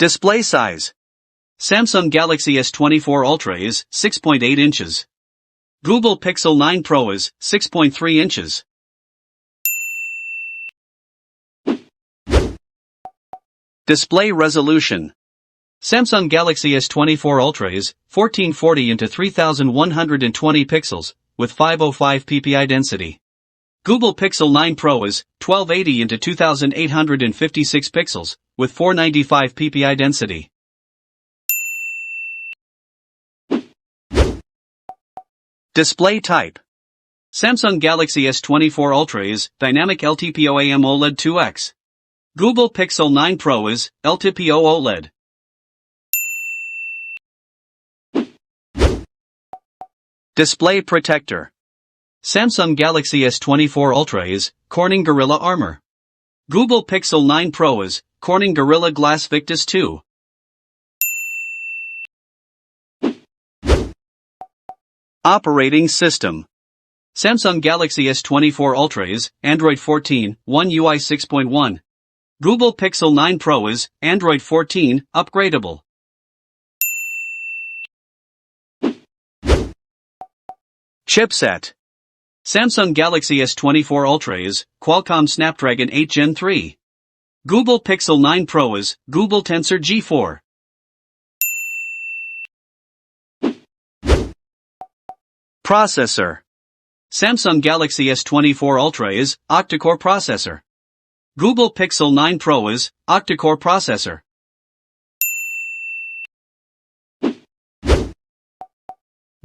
Display size. Samsung Galaxy S24 Ultra is 6.8 inches. Google Pixel 9 Pro is 6.3 inches. Display resolution. Samsung Galaxy S24 Ultra is 1440 x 3120 pixels, with 505 ppi density. Google Pixel 9 Pro is 1280 x 2856 pixels, with 495 ppi density. Display type. Samsung Galaxy S24 Ultra is Dynamic LTPO AMOLED 2X. Google Pixel 9 Pro is LTPO OLED. Display protector. Samsung Galaxy S24 Ultra is Corning Gorilla Armor. Google Pixel 9 Pro is Corning Gorilla Glass Victus 2. Operating system. Samsung Galaxy S24 Ultra is Android 14, One UI 6.1. Google Pixel 9 Pro is Android 14, upgradable. Chipset. Samsung Galaxy S24 Ultra is Qualcomm Snapdragon 8 Gen 3. Google Pixel 9 Pro is Google Tensor G4. Processor. Samsung Galaxy S24 Ultra is octa-core processor. Google Pixel 9 Pro is octa-core processor.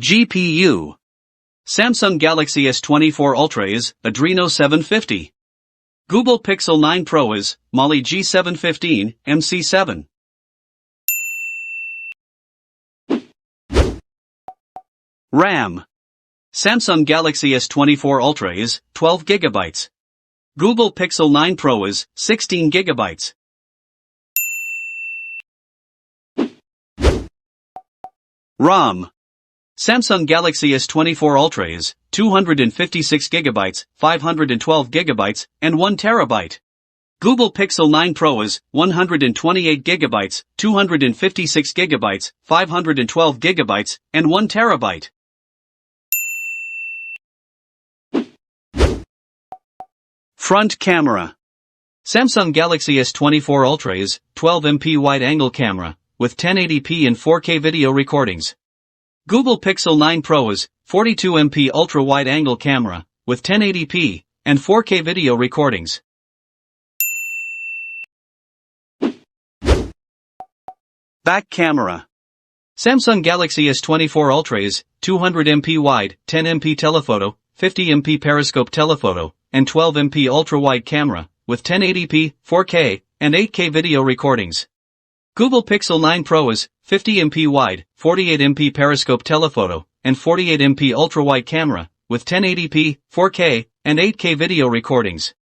GPU. Samsung Galaxy S24 Ultra is Adreno 750. Google Pixel 9 Pro is Mali G715 MC7. RAM. Samsung Galaxy S24 Ultra is 12 GB. Google Pixel 9 Pro is 16 GB. ROM. Samsung Galaxy S24 Ultra is 256 GB, 512 GB, and 1 TB. Google Pixel 9 Pro is 128 GB, 256 GB, 512 GB, and 1 TB. Front camera. Samsung Galaxy S24 Ultra is 12MP wide-angle camera, with 1080p and 4K video recordings. Google Pixel 9 Pro is 42MP ultra-wide-angle camera, with 1080p and 4K video recordings. Back camera. Samsung Galaxy S24 Ultra is 200MP wide, 10MP telephoto, 50MP periscope telephoto, and 12MP ultra-wide camera, with 1080p, 4K, and 8K video recordings. Google Pixel 9 Pro is 50MP wide, 48MP periscope telephoto, and 48MP ultra-wide camera, with 1080p, 4K, and 8K video recordings.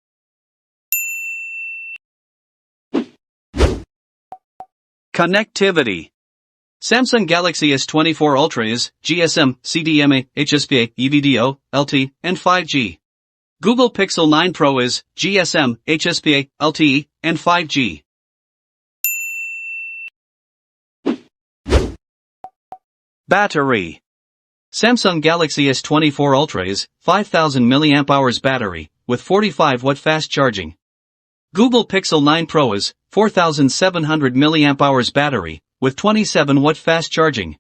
Connectivity. Samsung Galaxy S24 Ultra is GSM, CDMA, HSPA, EVDO, LTE, and 5G. Google Pixel 9 Pro is GSM, HSPA, LTE, and 5G. Battery. Samsung Galaxy S24 Ultra is 5000 mAh battery, with 45 watt fast charging. Google Pixel 9 Pro is 4700 mAh battery, with 27 watt fast charging.